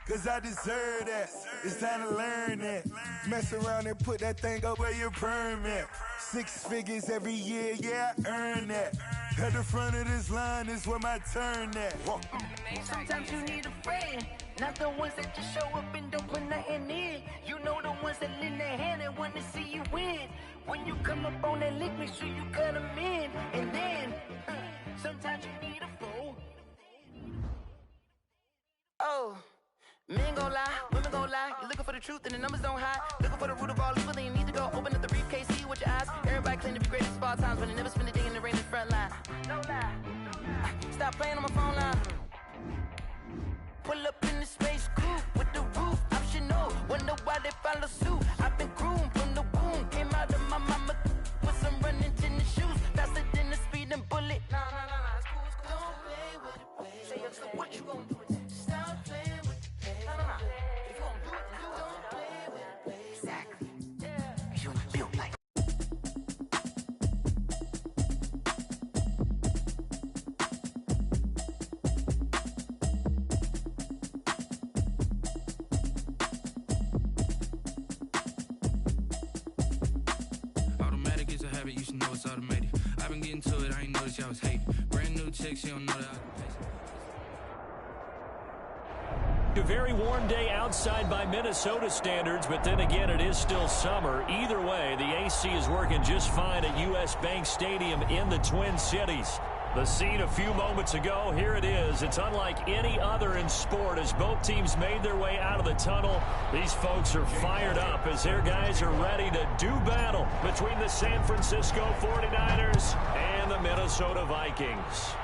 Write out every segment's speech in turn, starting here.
cause I deserve that. It's time to learn that. Mess around and put that thing up where your permit. 6 figures every year, yeah, I earn that. At the front of this line is where my turn at. Sometimes you need a friend, not the ones that just show up and don't put nothing in. You know the ones that lend their hand and want to see you win. When you come up on that lick, make sure you cut them in. And then, sometimes you need a fool. Oh, men gon' lie, women gon' lie. You're looking for the truth and the numbers don't hide. Looking for the root of all evil, then you need to go open up the briefcase, see with your eyes. Everybody claim to be greatest of all times, but they never spend a day in the rain in the front line. No lie. Stop playing on my phone line. Pull up in the space coupe with the roof optional. Wonder why they follow suit. I've been groomed from the womb. Came out of my mama with some running tennis shoes. Faster than the speeding bullet. Nah, it's cool, it's cool. Don't play with it, play. Say yo, so what you gon' do with it? Stop playing with it, play. Nah. If you gon' do it, then don't play with it, play. Exactly. Yeah. You built like. You should know it's automated. I've been getting to it, I ain't noticed y'all was hating. Brand new chick, she don't know that A very warm day outside by Minnesota standards, but then again, it is still summer. Either way, the AC is working just fine at U.S. Bank Stadium in the Twin Cities. The scene a few moments ago, here it is. It's unlike any other in sport as both teams made their way out of the tunnel. These folks are fired up as their guys are ready to do battle between the San Francisco 49ers and the Minnesota Vikings.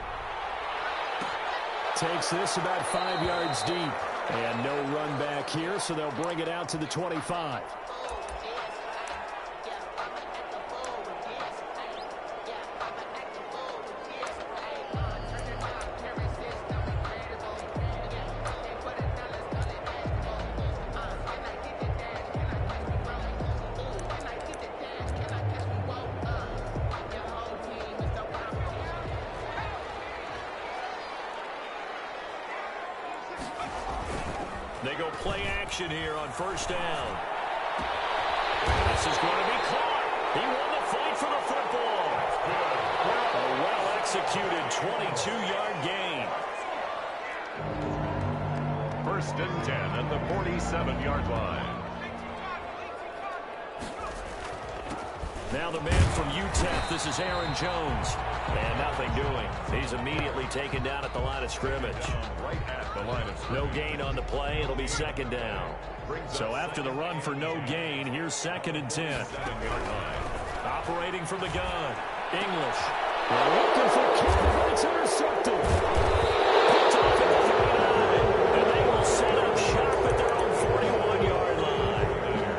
Takes this about 5 yards deep. And no run back here, so they'll bring it out to the 25. They go play action here on first down. This is going to be caught. He won the fight for the football. A well-executed 22-yard gain. First and 10 at the 47-yard line. Now the man from UTEP, this is Aaron Jones. And nothing doing. He's immediately taken down at the line of scrimmage. Right at the line of scrimmage. No gain on the play. It'll be second down. So after the run for no gain, here's second and 10. Operating from the gun. English. Looking for Kidd. It's intercepted. Picked off at the 39. And they will set up shop at their own 41-yard line.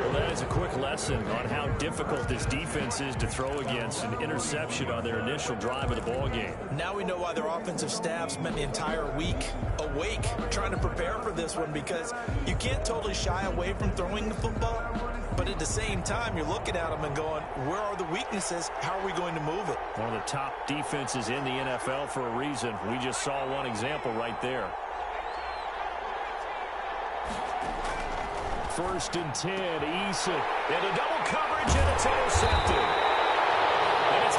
Well, that is a quick lesson on how difficult this defense is to throw against. An interception on their initial drive of the ball game. Now we know why their offensive staff spent the entire week awake trying to prepare for this one, because you can't totally shy away from throwing the football, but at the same time you're looking at them and going, where are the weaknesses? How are we going to move it? One of the top defenses in the NFL for a reason. We just saw one example right there. First and 10, Eason. Into double coverage, and it's intercepted. And it's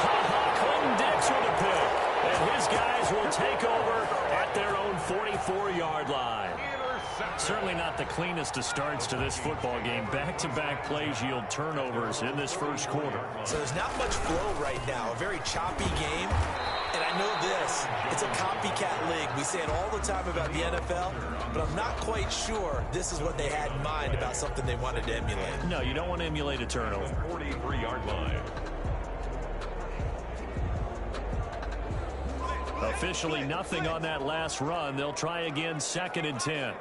Clinton Dix with a pick. And his guys will take over at their own 44-yard line. Certainly not the cleanest of starts to this football game. Back-to-back plays yield turnovers in this first quarter. So there's not much flow right now. A very choppy game. And I know this, it's a copycat league. We say it all the time about the NFL, but I'm not quite sure this is what they had in mind about something they wanted to emulate. No, you don't want to emulate a turnover. 43-yard line. Officially nothing on that last run. They'll try again, second and 10.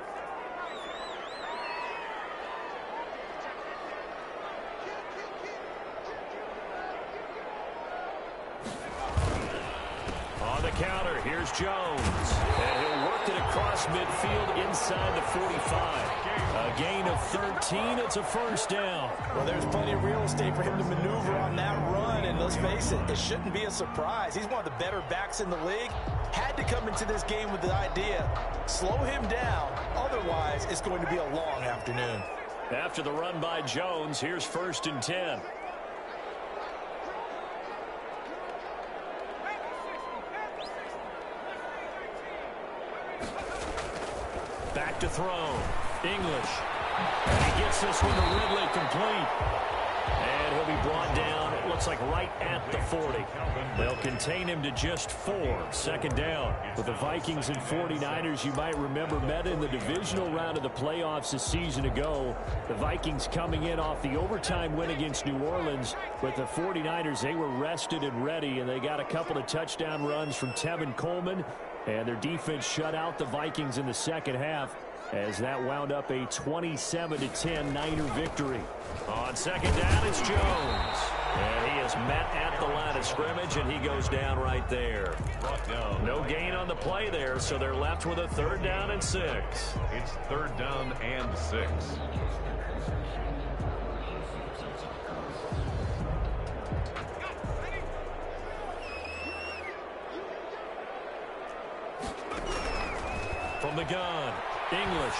On the counter, here's Jones. And he'll work it across midfield inside the 45. A gain of 13. It's a first down. Well, there's plenty of real estate for him to maneuver on that run. And let's face it, it shouldn't be a surprise. He's one of the better backs in the league. had to come into this game with the idea, slow him down, otherwise it's going to be a long afternoon. After the run by Jones, here's 1st and 10. Back to throw. English. And he gets this one to Ridley complete. And he'll be brought down, it looks like right at the 40. They'll contain him to just 4. 2nd down. With the Vikings and 49ers, you might remember, met in the divisional round of the playoffs a season ago. The Vikings coming in off the overtime win against New Orleans. But the 49ers, they were rested and ready, and they got a couple of touchdown runs from Tevin Coleman. And their defense shut out the Vikings in the second half, as that wound up a 27-10 Niner victory. On 2nd down, it's Jones. And he is met at the line of scrimmage, and he goes down right there. No gain on the play there, so they're left with a 3rd down and 6. It's 3rd down and 6. From the gun, English.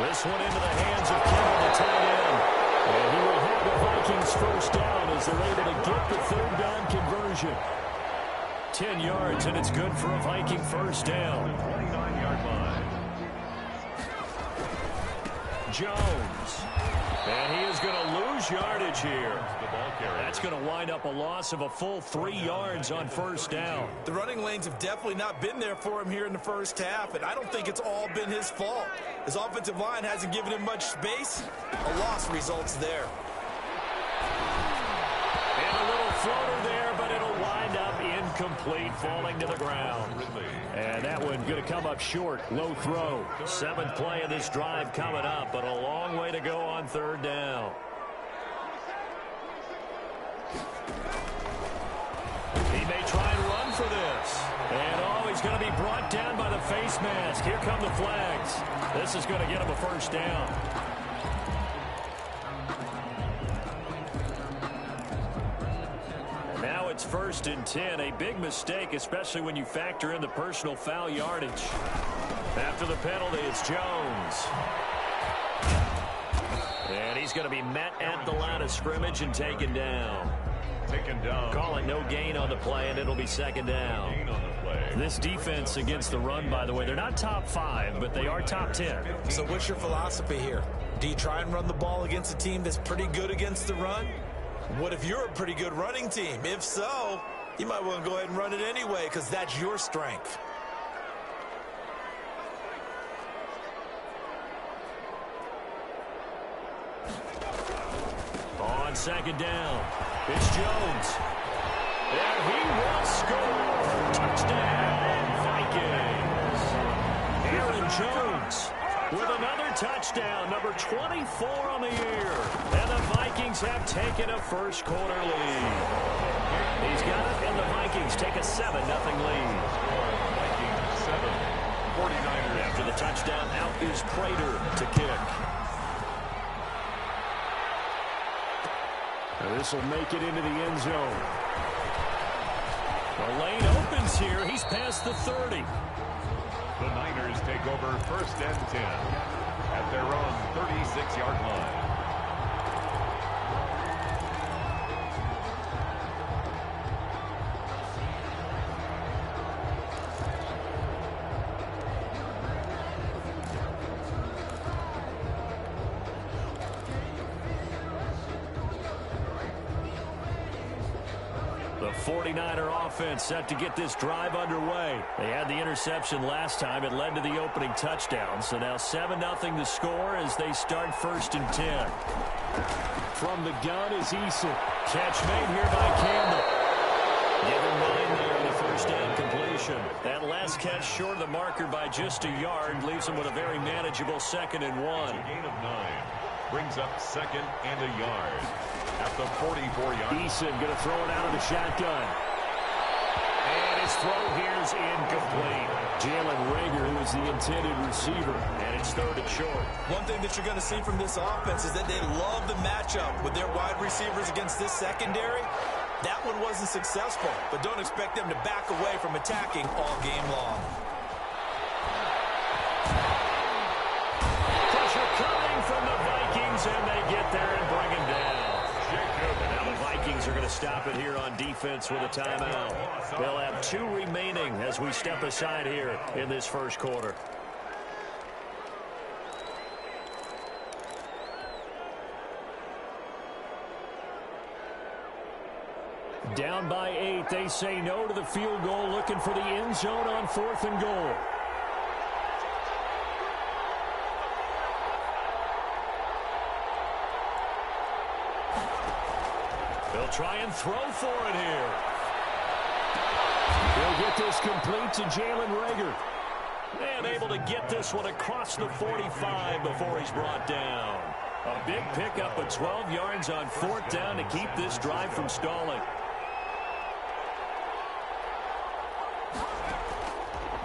This one into the hands of Kittle, the tight end. And he will have the Vikings 1st down as they're able to get the 3rd down conversion. 10 yards, and it's good for a Viking 1st down. 29-yard line. Jones. And he is going to lose yardage here. That's going to wind up a loss of a full 3 yards on 1st down. The running lanes have definitely not been there for him here in the first half, and I don't think it's all been his fault. His offensive line hasn't given him much space. A loss results there. And a little floater there, but it'll wind up incomplete, falling to the ground. And that one going to come up short. Low throw. 7th play of this drive coming up, but a long way to go on 3rd down. He may try and run for this. And, he's going to be brought down by the face mask. Here come the flags. This is going to get him a 1st down. And now it's 1st and 10. A big mistake, especially when you factor in the personal foul yardage. After the penalty, it's Jones. And he's going to be met at the line of scrimmage and taken down. Call it no gain on the play, and it'll be 2nd down. This defense against the run, by the way, they're not top 5, but they are top 10. So what's your philosophy here? Do you try and run the ball against a team that's pretty good against the run? What if you're a pretty good running team? If so, you might want to go ahead and run it anyway, because that's your strength. On 2nd down, it's Jones. And he will score. Touchdown, Vikings. Aaron Jones with another touchdown, number 24 on the year. And the Vikings have taken a first quarter lead. He's got it, and the Vikings take a 7-0 lead. Vikings 7, 49ers. After the touchdown, out is Prater to kick. This will make it into the end zone. The lane opens here. He's past the 30. The Niners take over 1st and 10 at their own 36-yard line. The 49er offense set to get this drive underway. They had the interception last time. It led to the opening touchdown. So now 7-0 the score as they start 1st and 10. From the gun is Eason. Catch made here by Campbell. Give him 9 there in the 1st down completion. That last catch short of the marker by just a yard leaves him with a very manageable 2nd and 1. A gain of 9 brings up 2nd and a yard. At the 44-yard. Eason going to throw it out of the shotgun. And his throw here is incomplete. Jalen Reagor, who is the intended receiver, and it's 3rd and short. One thing that you're going to see from this offense is that they love the matchup with their wide receivers against this secondary. That one wasn't successful, but don't expect them to back away from attacking all game long. Pressure coming from the Vikings, and they get there and bring him down. And now the Vikings are going to stop it here on defense with a timeout. They'll have 2 remaining as we step aside here in this first quarter. Down by 8, they say no to the field goal, looking for the end zone on 4th and goal. They'll try and throw for it here. He'll get this complete to Jalen Reagor. And able to get this one across the 45 before he's brought down. A big pickup of 12 yards on 4th down to keep this drive from stalling.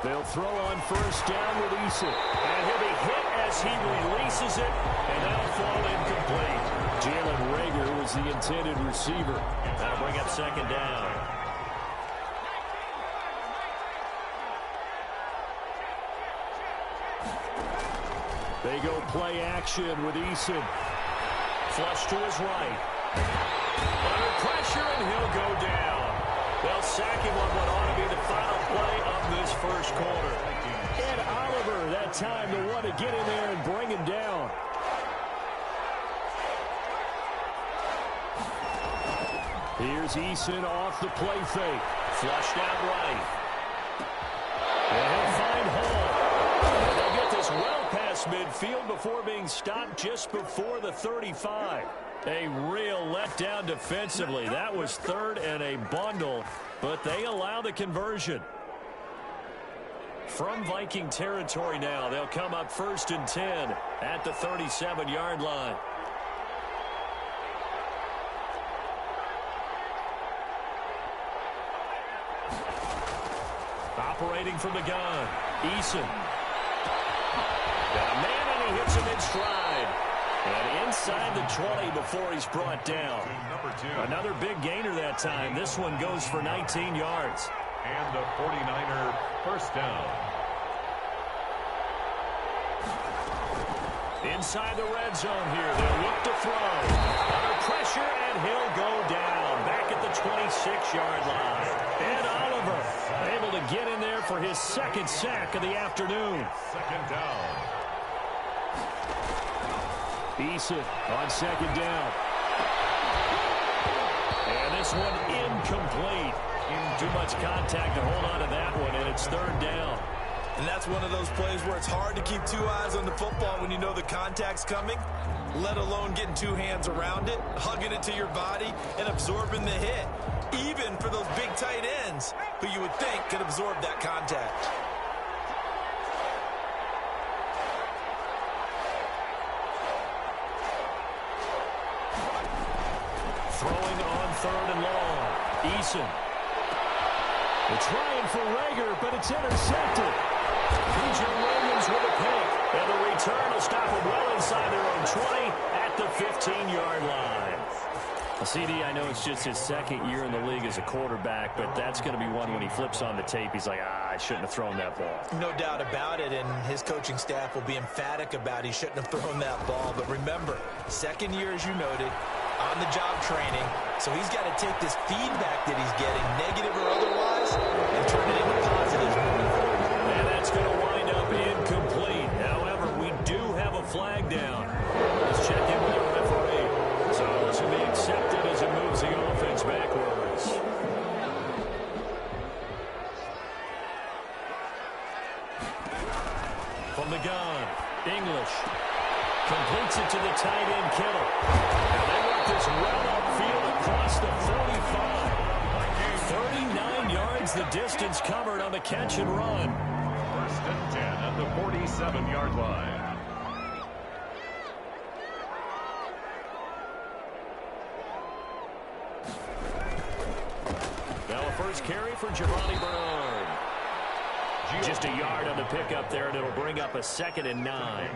They'll throw on 1st down with y'Eason. And he'll be hit as he releases it, and that'll fall incomplete. Jalen Reagor was the intended receiver. That'll bring up 2nd down. They go play action with y'Eason. Flush to his right. Under pressure, and he'll go down. They'll sack him on what ought to be the final play of this first quarter. Ed Oliver, that time, the one to get in there and bring him down. Here's y'Eason off the play fake. Flushed out right. And he'll find Hall. They'll get this well past midfield before being stopped just before the 35. A real letdown defensively. That was 3rd and a bundle, but they allow the conversion. From Viking territory now, they'll come up 1st and 10 at the 37-yard line. Operating from the gun, y'Eason. Got a man, and he hits him in stride. And inside the 20 before he's brought down. Another big gainer that time. This one goes for 19 yards. And a 49er 1st down. Inside the red zone here. They'll look to throw. Under pressure, and he'll go down. Back at the 26-yard line. And Oliver able to get in there for his 2nd sack of the afternoon. 2nd down. y'Eason on 2nd down. And this one incomplete. Too much contact to hold on to that one, and it's 3rd down. And that's one of those plays where it's hard to keep 2 eyes on the football when you know the contact's coming, let alone getting 2 hands around it, hugging it to your body, and absorbing the hit. Even for those big tight ends who you would think could absorb that contact. Throwing on 3rd and long. y'Eason. They're trying for Reagor, but it's intercepted. PJ Williams with a pick. And the return will stop them well inside their own 20 at the 15-yard line. Well, CD, I know it's just his 2nd year in the league as a quarterback, but that's going to be one when he flips on the tape. He's like, I shouldn't have thrown that ball. No doubt about it, and his coaching staff will be emphatic about he shouldn't have thrown that ball. But remember, 2nd year, as you noted, on-the-job training, so he's got to take this feedback that he's getting, negative or otherwise, and turn it into positives moving forward. And that's going to wind up incomplete. However, we do have a flag down. Let's check in with the referee. So this will be accepted as it moves the offense backwards. From the gun, English completes it to the tight end, Kittle. And they want this well upfield across the 45. 39 yards the distance covered on the catch and run. 1st and 10 at the 47-yard line. Now a first carry for Giovanni Bernard. Just a yard on the pickup there, and it'll bring up a 2nd and 9.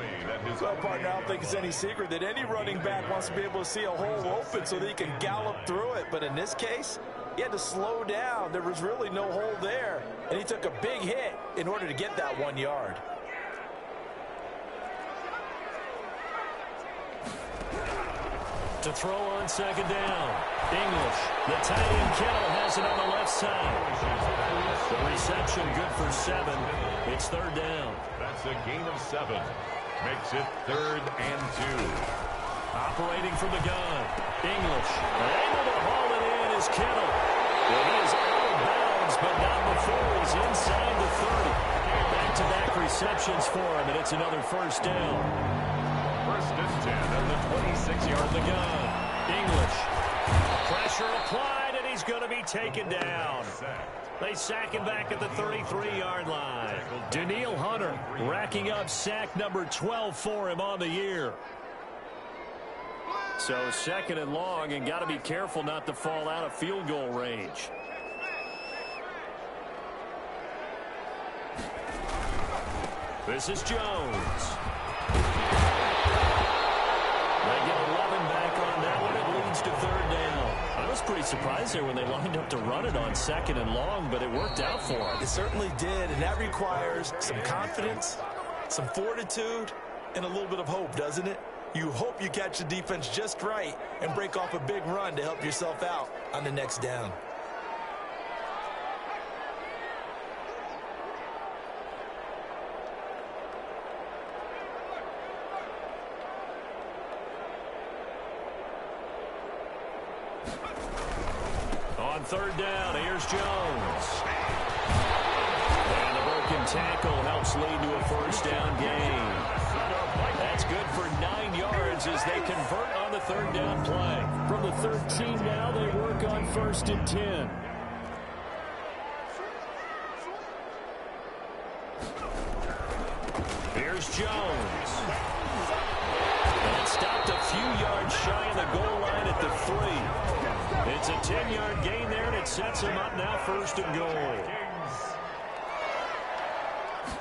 Well, partner, I don't think it's any secret that any running back wants to be able to see a hole open so that he can gallop through it. But in this case, he had to slow down. There was really no hole there, and he took a big hit in order to get that 1 yard. To throw on 2nd down. English. The tight end Kittle has it on the left side. The reception good for 7. It's 3rd down. That's a gain of 7. Makes it 3rd and 2. Operating from the gun. English. Able to haul it in is Kittle. Well, he is out of bounds, but not before he's inside the 30. Back-to-back receptions for him, and it's another 1st down. 1st and 10 at the 26-yard the gun. English. Pressure applied, and he's going to be taken down. They sack him back at the 33-yard line. Danielle Hunter racking up sack number 12 for him on the year. So 2nd and long, and got to be careful not to fall out of field goal range. This is Jones. They get 11 back on that one. It leads to 3rd down. I was pretty surprised there when they lined up to run it on 2nd and long, but it worked out for them. It certainly did, and that requires some confidence, some fortitude, and a little bit of hope, doesn't it? You hope you catch the defense just right and break off a big run to help yourself out on the next down. On 3rd down, here's Jones. And the broken tackle helps lead to a 1st down gain. That's good for 9 yards as they convert on the 3rd down play. From the 13 now, they work on 1st and 10. Here's Jones. And stopped a few yards shy of the goal line at the 3. It's a 10-yard gain there, and it sets him up now 1st and goal.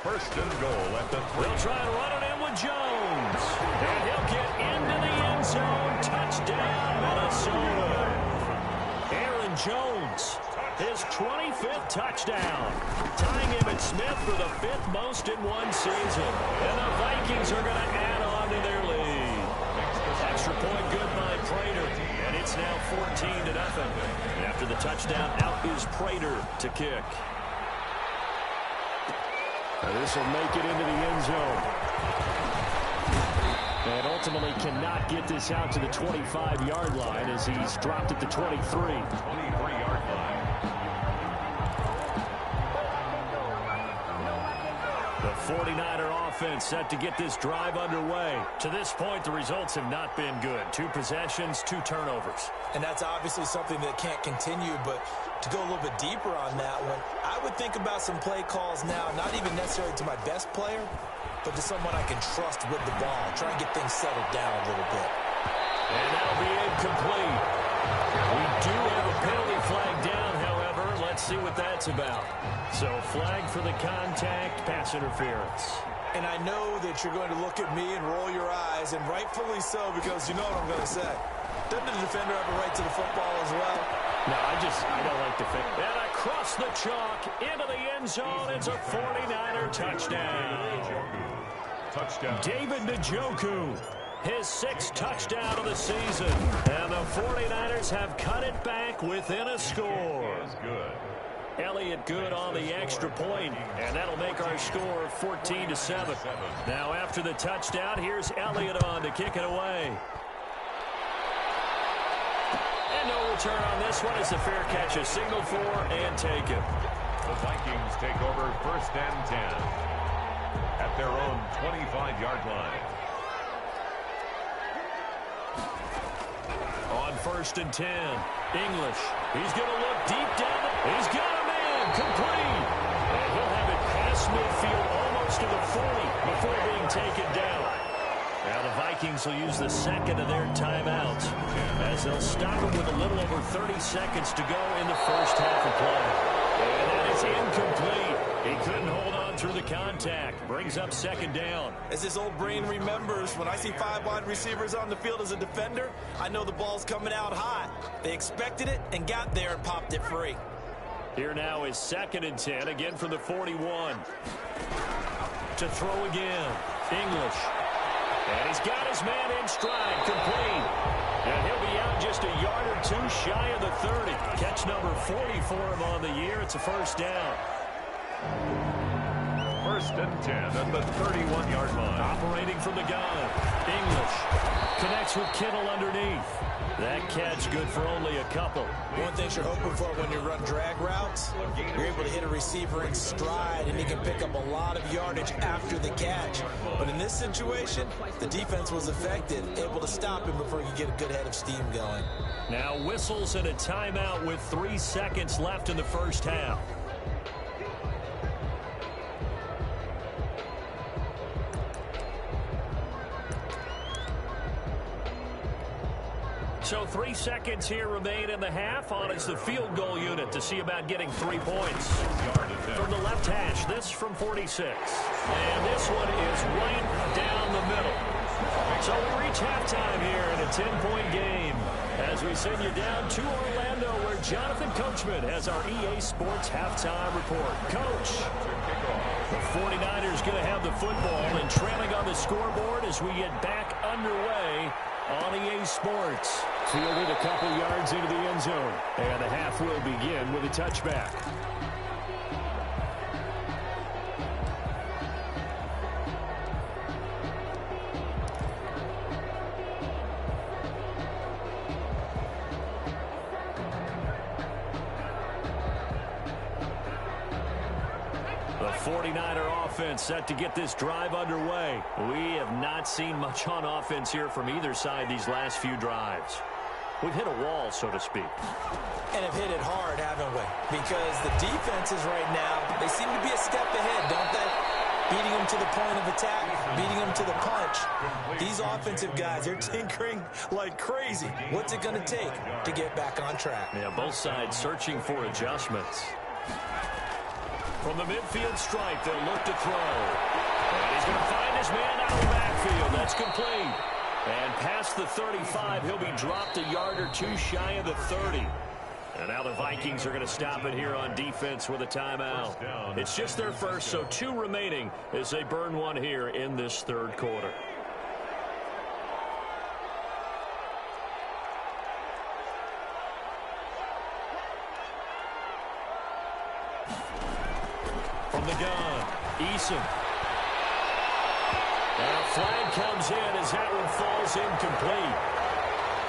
1st and goal at the 3. They'll try and run it in with Jones. And he'll get into the end zone. Touchdown, Minnesota. Aaron Jones, his 25th touchdown. Tying Emmitt Smith for the 5th most in one season. And the Vikings are going to add on to their lead. Extra point good by Prater. And it's now 14-0. After the touchdown, out is Prater to kick. And this will make it into the end zone. And ultimately cannot get this out to the 25-yard line as he's dropped at the 23. 23-yard line. The 49er offense set to get this drive underway. To this point, the results have not been good. 2 possessions, 2 turnovers. And that's obviously something that can't continue, but to go a little bit deeper on that one, I would think about some play calls now, not even necessarily to my best player, but to someone I can trust with the ball. Try and get things settled down a little bit. And that'll be incomplete. We do have a penalty flag down, however. Let's see what that's about. So flag for the contact, pass interference. And I know that you're going to look at me and roll your eyes, and rightfully so, because you know what I'm going to say. Doesn't the defender have a right to the football as well? No, I don't like the fit. And across the chalk, into the end zone, it's a 49er touchdown. David Njoku, his 6th touchdown of the season. And the 49ers have cut it back within a score. Elliott good on the extra point, and that'll make our score 14-7. Now after the touchdown, here's Elliott on to kick it away. And no return on this one. It's a fair catch, a signal for, and take it. The Vikings take over 1st and 10 at their own 25-yard line. On 1st and 10, English. He's going to look deep down. He's got a man, complete. And he'll have it past midfield almost to the 40 before being taken down. Now the Vikings will use the 2nd of their timeouts as they'll stop him with a little over 30 seconds to go in the first half of play. And that is is incomplete. He couldn't hold on through the contact. Brings up second down. As his old brain remembers, when I see 5 wide receivers on the field as a defender, I know the ball's coming out high. They expected it and got there and popped it free. Here now is 2nd and 10, again from the 41. To throw again. English. And he's got his man in stride, complete. And he'll be out just a yard or two shy of the 30. Catch number 40 for him on the year. It's a first down. 1st and 10 at the 31-yard line. Operating from the gun. English connects with Kittle underneath. That catch good for only a couple. One thing you're hoping for when you run drag routes, you're able to hit a receiver in stride, and he can pick up a lot of yardage after the catch. But in this situation, the defense was effective, able to stop him before he could get a good head of steam going. Now whistles and a timeout with 3 seconds left in the first half. So 3 seconds here remain in the half. On is the field goal unit to see about getting 3 points. From the left hash, this from 46. And this one is right down the middle. So we reach halftime here in a 10-point game as we send you down to Orlando, where Jonathan Coachman has our EA Sports halftime report. Coach, the 49ers going to have the football and trailing on the scoreboard as we get back underway on EA Sports. Fielded a couple yards into the end zone. And the half will begin with a touchback. The 49er offense set to get this drive underway. We have not seen much on offense here from either side these last few drives. We've hit a wall, so to speak. And have hit it hard, haven't we? Because the defenses right now, they seem to be a step ahead, don't they? Beating them to the point of attack, beating them to the punch. These offensive guys, they're tinkering like crazy. What's it going to take to get back on track? Yeah, both sides searching for adjustments. From the midfield stripe, they'll look to throw. And he's going to find his man out of the backfield. That's complete. And past the 35, he'll be dropped a yard or two shy of the 30. And now the Vikings are going to stop it here on defense with a timeout. It's just their first, so 2 remaining as they burn one here in this third quarter. From the gun, Eason. And a flag comes in as that one falls incomplete.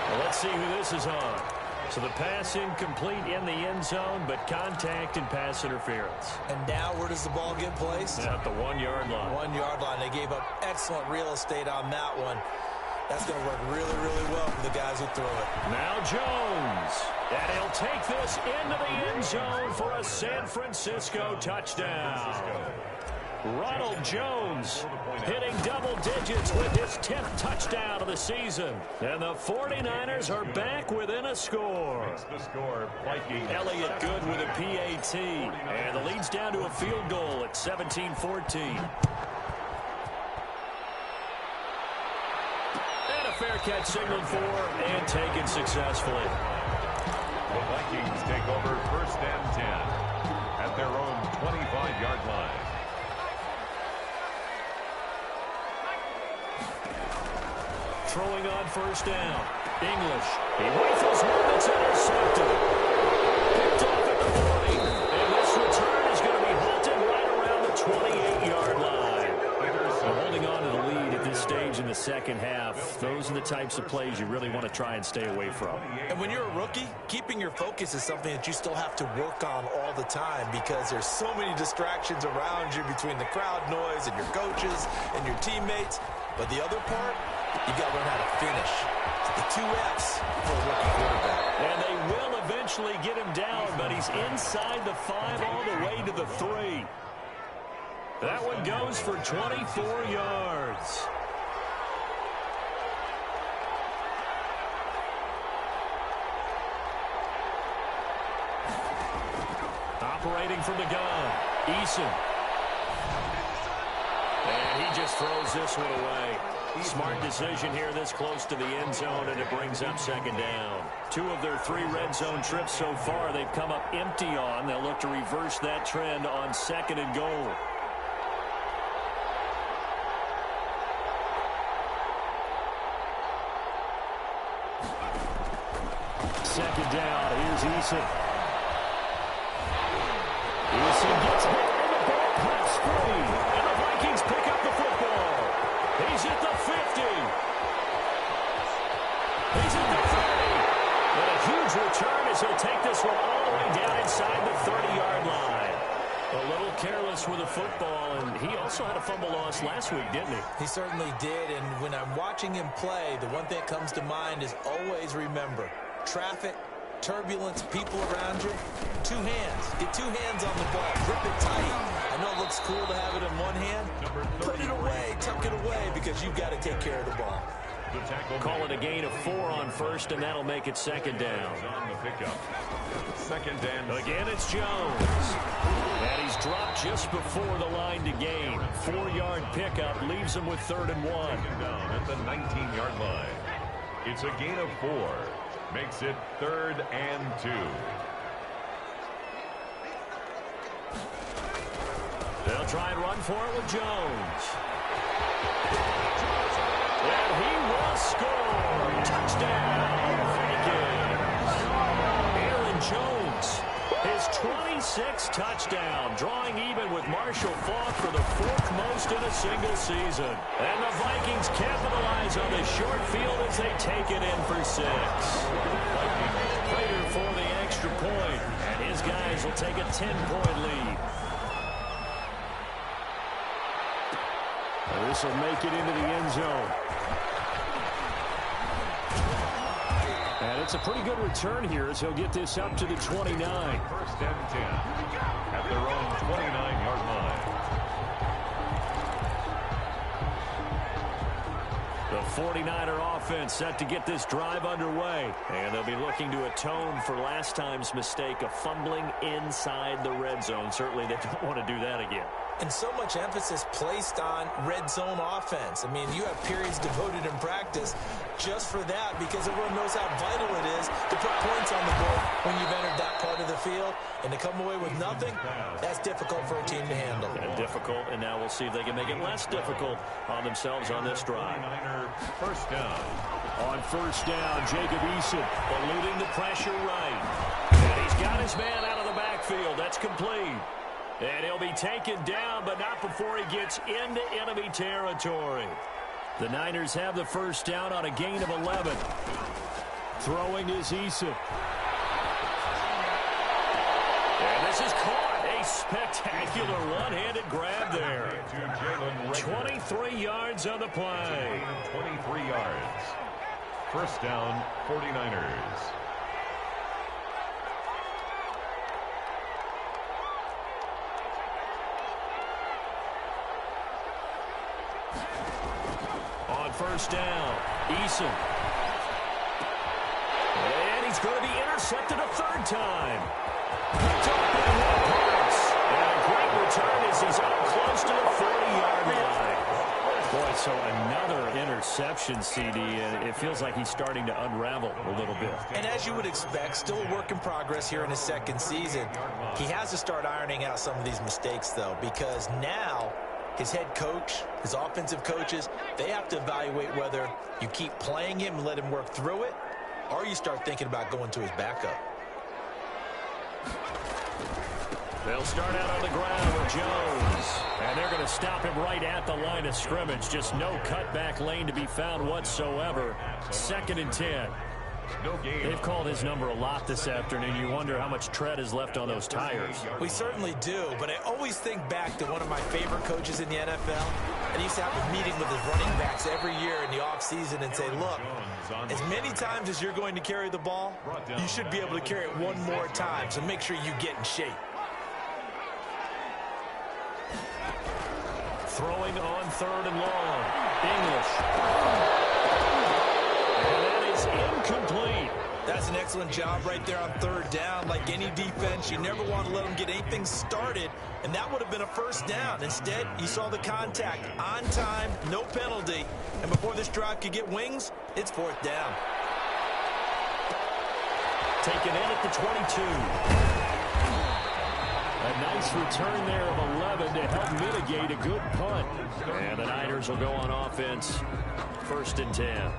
Well, let's see who this is on. So the pass incomplete in the end zone, but contact and pass interference. And now where does the ball get placed? At the 1-yard line. 1-yard line. They gave up excellent real estate on that one. That's going to work really, really well for the guys who throw it. Now Jones. And he'll take this into the end zone for a San Francisco touchdown. Ronald Jones hitting double digits with his 10th touchdown of the season. And the 49ers are back within a score. Elliott good with a PAT. And the lead's down to a field goal at 17-14. And a fair catch signaled for and taken successfully. The Vikings take over 1st and 10 at their own 25-yard line. Throwing on first down. English. He rifles one that's intercepted. Picked off at the 40. And this return is going to be halted right around the 28-yard line. So holding on to the lead at this stage in the second half, those are the types of plays you really want to try and stay away from. And when you're a rookie, keeping your focus is something that you still have to work on all the time because there's so many distractions around you between the crowd noise and your coaches and your teammates. But the other part, you got to learn how to finish. The 2 F's for a rookie quarterback. And they will eventually get him down, but he's inside the 5 all the way to the 3. That one goes for 24 yards. operating from the gun. Eason. And he just throws this one away. Smart decision here this close to the end zone, and it brings up second down. 2 of their 3 red zone trips so far they've come up empty on. They'll look to reverse that trend on second and goal. Second down. Here's Eason. Eason gets hit, and the ball pops free. And the Vikings pick up the football. He's at the 50. He's at the 30. And a huge return as he'll take this one all the way down inside the 30-yard line. A little careless with the football, and he also had a fumble loss last week, didn't he? He certainly did, and when I'm watching him play, the one thing that comes to mind is always remember, traffic, turbulence, people around you, 2 hands. Get 2 hands on the ball. Grip it tight. I know it looks cool to have it in one hand. Put it away. Tuck it away because you've got to take care of the ball. Call it a gain of 4 on first, and that'll make it second down. On the pickup. Second and again, it's Jones. And he's dropped just before the line to gain. 4-yard pickup leaves him with 3rd and 1. down at the 19-yard line. It's a gain of 4. Makes it 3rd and 2. They'll try and run for it with Jones. And he will score. Touchdown, Vikings. Aaron Jones, his 26th touchdown, drawing even with Marshall Faulk for the 4th most in a single season. And the Vikings capitalize on the short field as they take it in for 6. Prater for the extra point, and his guys will take a 10-point lead. This will make it into the end zone. And it's a pretty good return here as he'll get this up to the 29. 1st and 10 at their own 29-yard line. The 49er offense set to get this drive underway. And they'll be looking to atone for last time's mistake of fumbling inside the red zone. Certainly they don't want to do that again. And so much emphasis placed on red zone offense. I mean, you have periods devoted in practice just for that because everyone knows how vital it is to put points on the board when you've entered that part of the field. And to come away with nothing, that's difficult for a team to handle. And difficult, and now we'll see if they can make it less difficult on themselves on this drive. 1st down. On 1st down, Jacob Eason eluding the pressure right. And he's got his man out of the backfield. That's complete. And he'll be taken down, but not before he gets into enemy territory. The Niners have the 1st down on a gain of 11. Throwing is Eason. And this is caught. A spectacular one-handed grab there. 23 yards on the play. 23 yards. 1st down, 49ers. On 1st down, Eason. And he's going to be intercepted a 3rd time. Picked up by Will Parks. And a great return as he's up close to the 40-yard line. Boy, so another interception, CD, and it feels like he's starting to unravel a little bit. And as you would expect, still a work in progress here in his 2nd season. He has to start ironing out some of these mistakes, though, because now his head coach, his offensive coaches, they have to evaluate whether you keep playing him and let him work through it, or you start thinking about going to his backup. They'll start out on the ground with Jones. And they're going to stop him right at the line of scrimmage. Just no cutback lane to be found whatsoever. 2nd and 10. They've called his number a lot this afternoon. You wonder how much tread is left on those tires. We certainly do, but I always think back to one of my favorite coaches in the NFL. And he used to have a meeting with his running backs every year in the offseason and say, look, as many times as you're going to carry the ball, you should be able to carry it one more time, so make sure you get in shape. Throwing on 3rd and long. English. And that is incomplete. That's an excellent job right there on third down. Like any defense, you never want to let them get anything started, and that would have been a first down. Instead, you saw the contact on time, no penalty, and before this drive could get wings, it's fourth down. Taken in at the 22. A nice return there of 11 to help mitigate a good punt. And the Niners will go on offense, 1st and 10.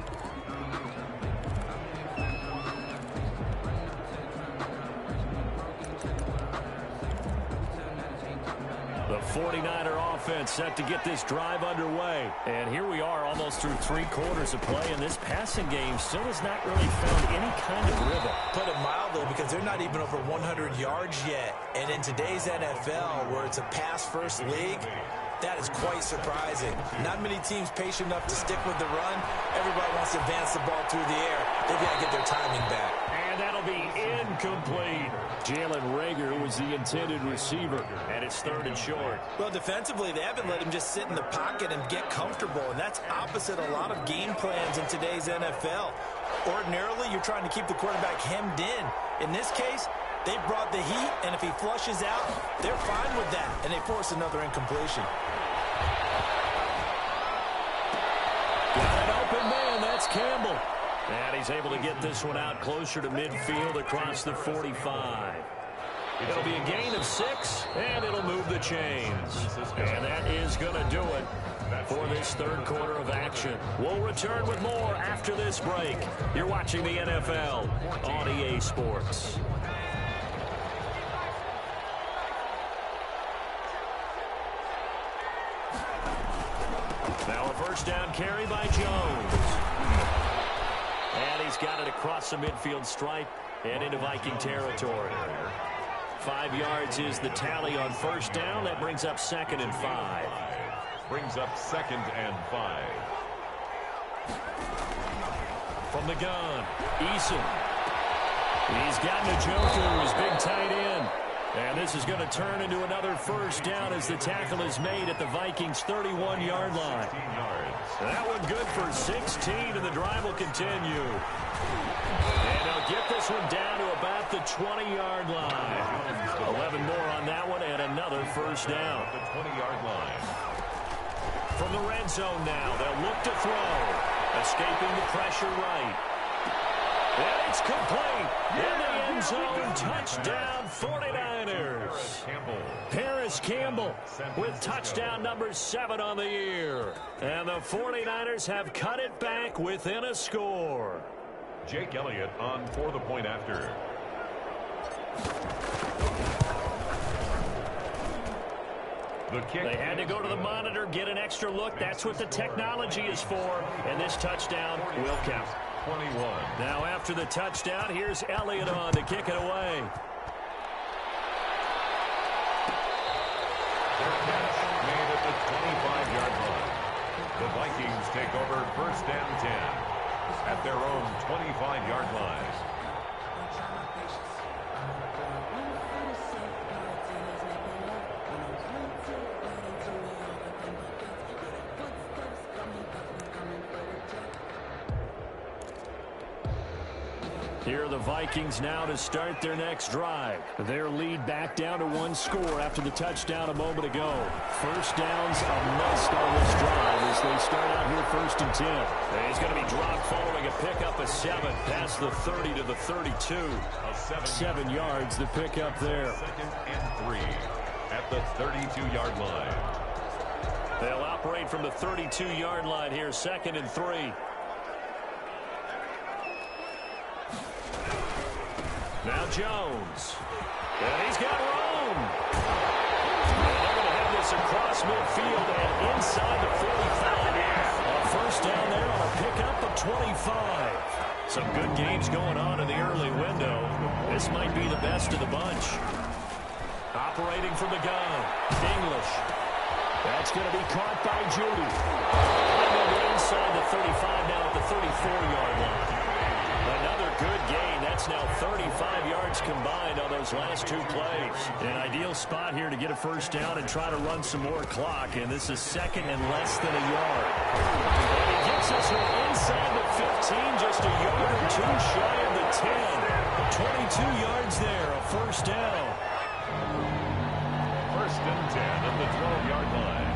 The 49er offense set to get this drive underway. And here we are almost through 3 quarters of play, and this passing game still has not really found any kind of rhythm. Put it mildly, because they're not even over 100 yards yet. And in today's NFL, where it's a pass-first league, that is quite surprising. Not many teams patient enough to stick with the run. Everybody wants to advance the ball through the air. They've got to get their timing back. And that'll be incomplete. Jalen Reagor was the intended receiver, and it's 3rd and short. Well, defensively, they haven't let him just sit in the pocket and get comfortable, and that's opposite a lot of game plans in today's NFL. Ordinarily, you're trying to keep the quarterback hemmed in. In this case, they brought the heat, and if he flushes out, they're fine with that, and they force another incompletion. Got an open man, that's Campbell. And he's able to get this one out closer to midfield across the 45. It'll be a gain of 6, and it'll move the chains. And that is going to do it for this 3rd quarter of action. We'll return with more after this break. You're watching the NFL on EA Sports. Now a first down carry by Jones. And he's got it across the midfield stripe and into Viking territory. 5 yards is the tally on first down. That brings up 2nd and 5. Brings up 2nd and 5. From the gun, Eason. He's gotten a joker, his big tight end. And this is going to turn into another first down as the tackle is made at the Vikings' 31-yard line. That one good for 16, and the drive will continue. And they'll get this one down to about the 20-yard line. 11 more on that one, and another first down. The 20-yard line. From the red zone now, they'll look to throw. Escaping the pressure right. And it's complete. In the end zone, touchdown 49ers. Paris Campbell with touchdown number 7 on the year. And the 49ers have cut it back within a score. Jake Elliott on for the point after. They had to go to the monitor, get an extra look. That's what the technology is for. And this touchdown will count. 21. Now after the touchdown, here's Elliott on to kick it away. Their catch made at the 25-yard line. The Vikings take over 1st and 10 at their own 25-yard line. Here are the Vikings now to start their next drive. Their lead back down to 1 score after the touchdown a moment ago. First down's a must on this drive as they start out here 1st and 10. And he's going to be dropped following a pickup of 7 past the 30 to the 32. 7 yards the pickup there. 2nd and 3 at the 32-yard line. They'll operate from the 32-yard line here, 2nd and 3. Now Jones. And he's got room. And they're going to have this across midfield and inside the 45. A first down there on a pickup of 25. Some good games going on in the early window. This might be the best of the bunch. Operating from the gun. English. That's going to be caught by Judy. And inside the 35 now at the 34-yard line. Another good gain. That's now 35 yards combined on those last two plays. An ideal spot here to get a first down and try to run some more clock. And this is second and less than a yard. And he gets us inside the 15, just a yard or two shy of the 10. 22 yards there, a first down. First and 10 at the 12-yard line.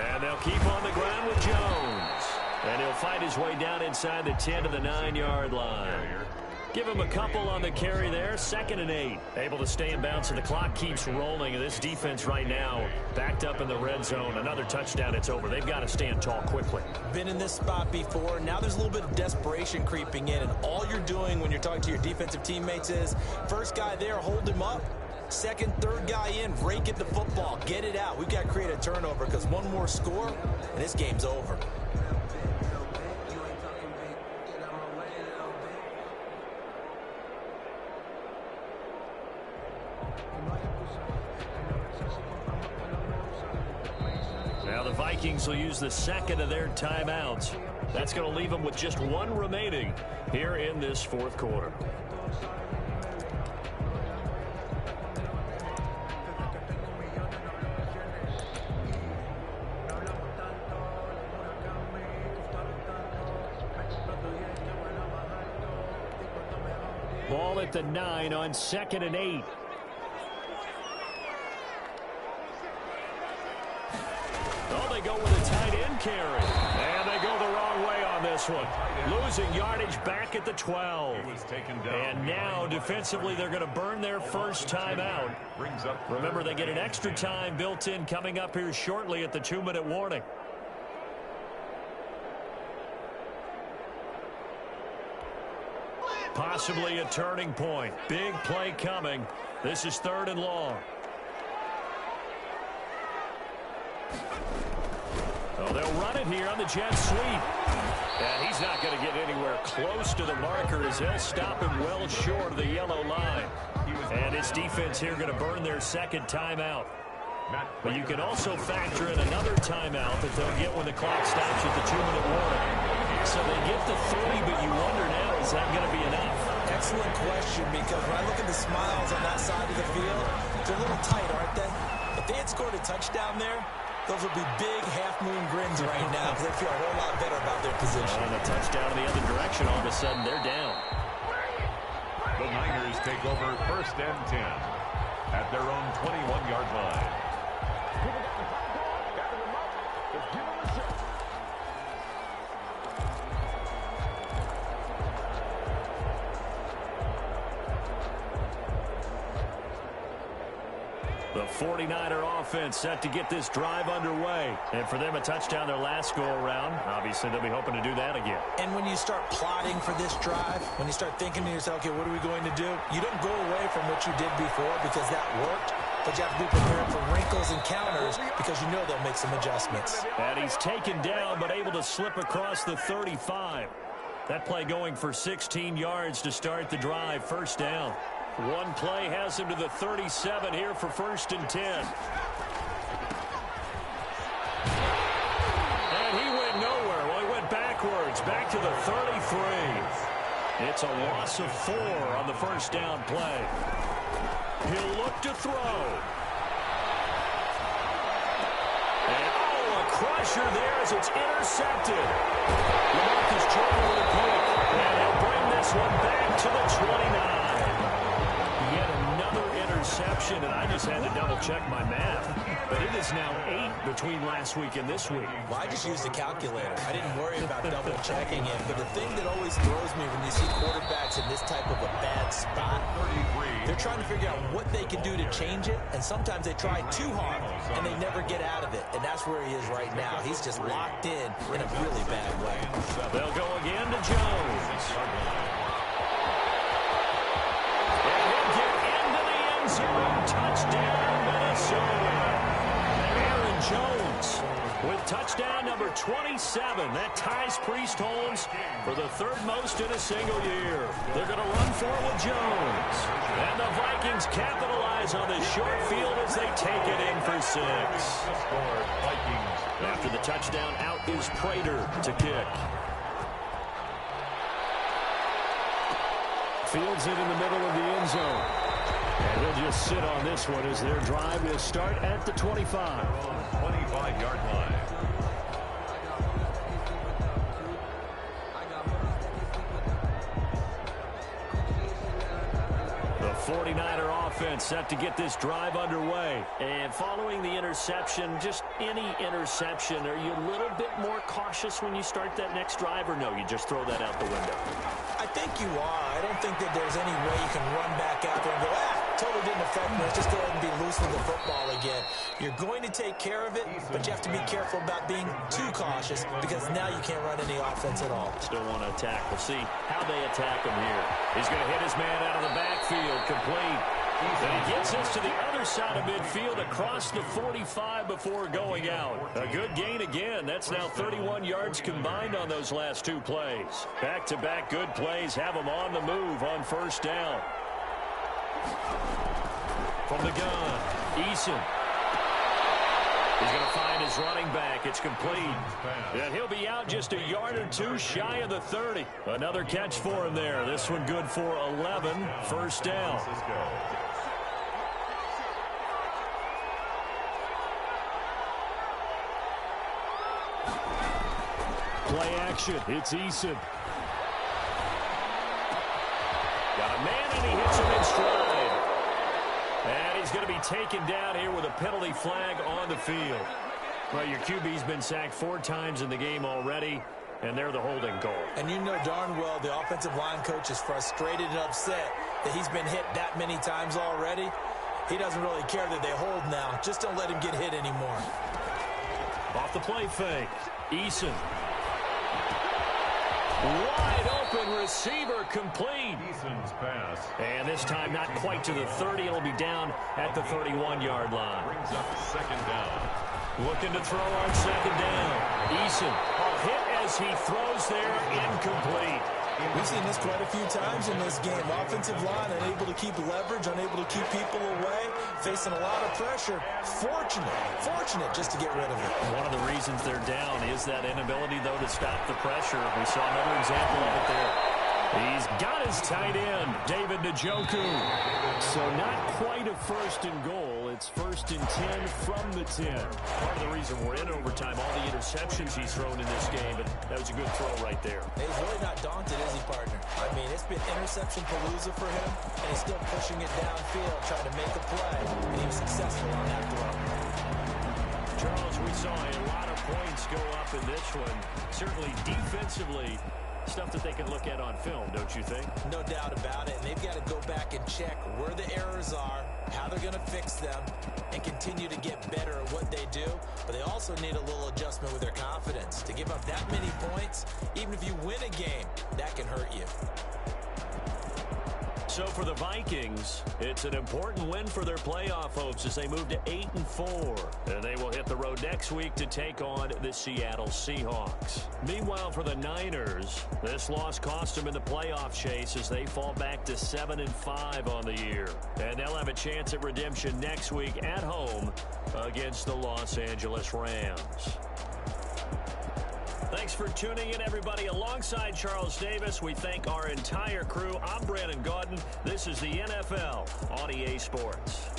And they'll keep on the ground with Jones. And he'll fight his way down inside the 10 to the 9-yard line. Give him a couple on the carry there. 2nd and 8. Able to stay in bounds, and the clock keeps rolling. And this defense right now backed up in the red zone. Another touchdown, it's over. They've got to stand tall quickly. Been in this spot before. Now there's a little bit of desperation creeping in. And all you're doing when you're talking to your defensive teammates is, first guy there, hold him up. Second, third guy in, rake at the football. Get it out. We've got to create a turnover because one more score, and this game's over. Now the Vikings will use the second of their timeouts. That's going to leave them with just one remaining here in this fourth quarter. Ball at the 9 on 2nd and 8. Oh, they go with a tight end carry. And they go the wrong way on this one. Losing yardage back at the 12. And now, defensively, they're going to burn their first timeout. Remember, they get an extra time built in coming up here shortly at the 2-minute warning. Possibly a turning point. Big play coming. This is 3rd and long. Oh, they'll run it here on the jet sweep. And he's not going to get anywhere close to the marker as they'll stop him well short of the yellow line. And his defense here going to burn their second timeout. But you can also factor in another timeout that they'll get when the clock stops at the 2-minute warning. So they get the 3, but you wonder now, is that going to be enough? Excellent question, because when I look at the smiles on that side of the field, they're a little tight, aren't they? If they had scored a touchdown there, those would be big half-moon grins right now because they feel a whole lot better about their position. And a touchdown in the other direction, all of a sudden they're down. The Niners take over 1st and 10 at their own 21-yard line. The 49er offense set to get this drive underway. And for them, a touchdown their last go-around. Obviously, they'll be hoping to do that again. And when you start plotting for this drive, when you start thinking to yourself, okay, what are we going to do? You don't go away from what you did before because that worked. But you have to be prepared for wrinkles and counters because you know they'll make some adjustments. And he's taken down but able to slip across the 35. That play going for 16 yards to start the drive. First down. One play has him to the 37 here for 1st and 10. And he went nowhere. Well, he went backwards, back to the 33. It's a loss of 4 on the first down play. He'll look to throw. And, oh, a crusher there as it's intercepted. LaMarcus Jordan with a pick. And he'll bring this one back to the 29. Yet another interception, and I just had to double-check my math. But it is now 8 between last week and this week. Well, I just used a calculator. I didn't worry about double-checking it. But the thing that always throws me when you see quarterbacks in this type of a bad spot, they're trying to figure out what they can do to change it, and sometimes they try too hard, and they never get out of it. And that's where he is right now. He's just locked in a really bad way. They'll go again to Jones. Touchdown, Minnesota. Aaron Jones with touchdown number 27. That ties Priest Holmes for the 3rd most in a single year. They're going to run for it with Jones. And the Vikings capitalize on this short field as they take it in for 6. After the touchdown, out is Prater to kick. Fields it in the middle of the end zone. And he'll just sit on this one as their drive will start at the 25. 25-yard line. The 49er offense set to get this drive underway. And following the interception, just any interception, are you a little bit more cautious when you start that next drive, or no, you just throw that out the window? I think you are. I don't think that there's any way you can run back out there and go, totally didn't affect me. Let's just go ahead and be loose with the football again. You're going to take care of it, but you have to be careful about being too cautious because now you can't run any offense at all. Still want to attack. We'll see how they attack him here. He's going to hit his man out of the backfield, complete. Then he gets this to the other side of midfield across the 45 before going out. A good gain again. That's now 31 yards combined on those last two plays. Back-to-back good plays have him on the move on first down. From the gun, Eason. He's going to find his running back. It's complete. And he'll be out just a yard or two shy of the 30. Another catch for him there. This one good for 11. First down. Play action. It's Eason. Got a man, and he hits him in stride. And he's going to be taken down here with a penalty flag on the field. Well, your QB's been sacked 4 times in the game already, and they're the holding call. And you know darn well the offensive line coach is frustrated and upset that he's been hit that many times already. He doesn't really care that they hold now. Just don't let him get hit anymore. Off the play fake. Eason. Wide open receiver, complete. Eason's pass. And this time not quite to the 30. It'll be down at the 31-yard line. Brings up second down. Looking to throw on second down. Eason, a hit as he throws there, incomplete. We've seen this quite a few times in this game. Offensive line unable to keep leverage, unable to keep people away, facing a lot of pressure. Fortunate just to get rid of it. One of the reasons they're down is that inability, though, to stop the pressure. We saw another example of it there. He's got his tight end, David Njoku. So not quite a first and goal. It's first and 10 from the 10. Part of the reason we're in overtime, all the interceptions he's thrown in this game, but that was a good throw right there. He's really not daunted, is he, partner? I mean, it's been interception palooza for him, and he's still pushing it downfield, trying to make a play, and he was successful on that throw. Charles, we saw a lot of points go up in this one. Certainly defensively, stuff that they can look at on film, don't you think? No doubt about it, and they've got to go back and check where the errors are, how they're going to fix them, and continue to get better at what they do. But they also need a little adjustment with their confidence. To give up that many points, even if you win a game, that can hurt you. So for the Vikings, it's an important win for their playoff hopes as they move to 8-4. And they will hit the road next week to take on the Seattle Seahawks. Meanwhile, for the Niners, this loss cost them in the playoff chase as they fall back to 7-5 on the year. And they'll have a chance at redemption next week at home against the Los Angeles Rams. Thanks for tuning in, everybody. Alongside Charles Davis, we thank our entire crew. I'm Brandon Gaudin. This is the NFL on EA Sports.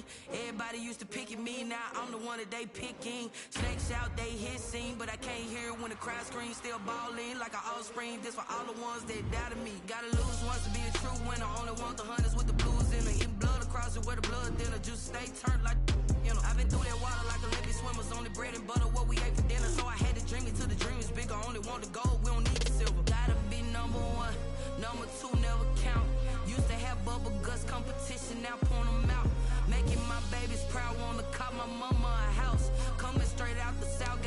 king. Everybody used to pick at me, now I'm the one that they picking. Snakes out, they hissing, but I can't hear when the crowd screams. Still balling like an offspring. This for all the ones that doubted me. Gotta lose once to be a true winner. Only want the hunters with the blues in it. Eating blood across it where the blood thinner. Juice stay turned like, you know. I've been through that water like Olympic swimmers. Only bread and butter what we ate for dinner. So I had to dream it till the dream is bigger. Only want the gold, we don't need the silver. Gotta be number one, number two never count. Used to have bubble guts competition, now point them out. Making my babies proud, wanna cop my mama a house. Coming straight out the south,